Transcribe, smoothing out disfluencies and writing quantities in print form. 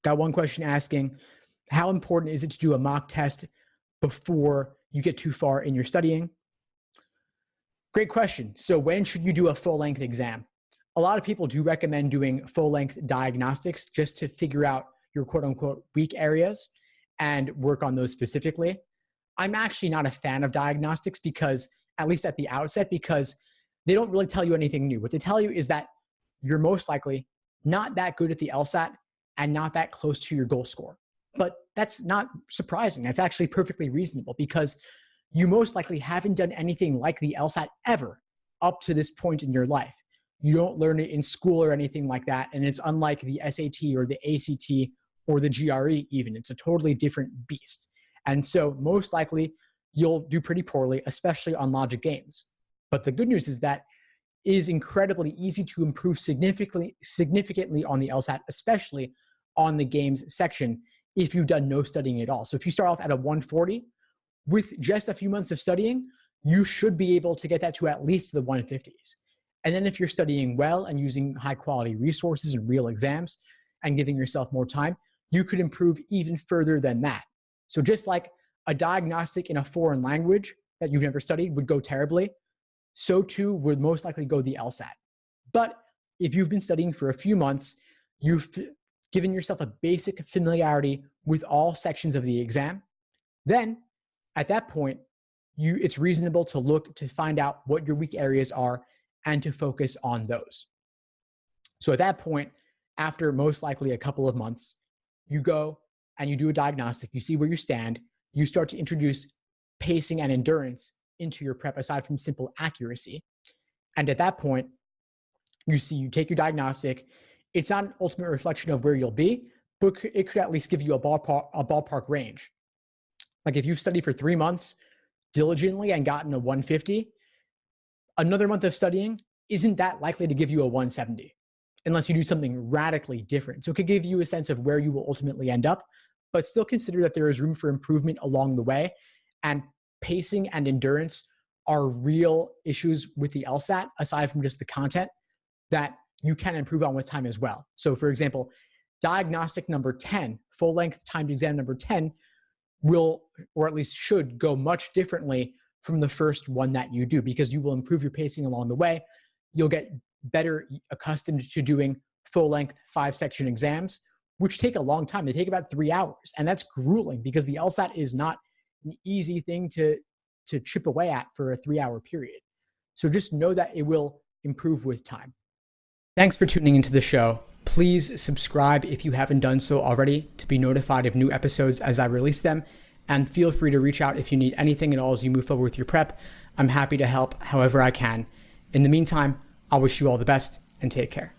Got one question asking, how important is it to do a mock test before you get too far in your studying? Great question. So when should you do a full-length exam? A lot of people do recommend doing full-length diagnostics just to figure out your quote-unquote weak areas and work on those specifically. I'm actually not a fan of diagnostics because, at least at the outset, because they don't really tell you anything new. What they tell you is that you're most likely not that good at the LSAT and not that close to your goal score. But that's not surprising. That's actually perfectly reasonable because you most likely haven't done anything like the LSAT ever up to this point in your life. You don't learn it in school or anything like that. And it's unlike the SAT or the ACT or the GRE even. It's a totally different beast. And so most likely you'll do pretty poorly, especially on logic games. But the good news is that it is incredibly easy to improve significantly on the LSAT, especially on the games section if you've done no studying at all. So if you start off at a 140, with just a few months of studying, you should be able to get that to at least the 150s. And then if you're studying well and using high quality resources and real exams and giving yourself more time, you could improve even further than that. So just like a diagnostic in a foreign language that you've never studied would go terribly, so too would most likely go the LSAT. But if you've been studying for a few months, you've given yourself a basic familiarity with all sections of the exam, then at that point, it's reasonable to look to find out what your weak areas are and to focus on those. So at that point, after most likely a couple of months, you go and you do a diagnostic, you see where you stand, you start to introduce pacing and endurance into your prep aside from simple accuracy. And at that point, you take your diagnostic. It's not an ultimate reflection of where you'll be, but it could at least give you a ballpark range. Like if you've studied for 3 months diligently and gotten a 150, another month of studying isn't that likely to give you a 170 unless you do something radically different. So it could give you a sense of where you will ultimately end up, but still consider that there is room for improvement along the way. And pacing and endurance are real issues with the LSAT, aside from just the content, that you can improve on with time as well. So for example, diagnostic number 10, full-length timed exam number 10, will, or at least should, go much differently from the first one that you do because you will improve your pacing along the way. You'll get better accustomed to doing full-length 5-section exams, which take a long time. They take about 3 hours, and that's grueling because the LSAT is not an easy thing to chip away at for a 3-hour period. So just know that it will improve with time. Thanks for tuning into the show. Please subscribe if you haven't done so already to be notified of new episodes as I release them. And feel free to reach out if you need anything at all as you move forward with your prep. I'm happy to help however I can. In the meantime, I'll wish you all the best and take care.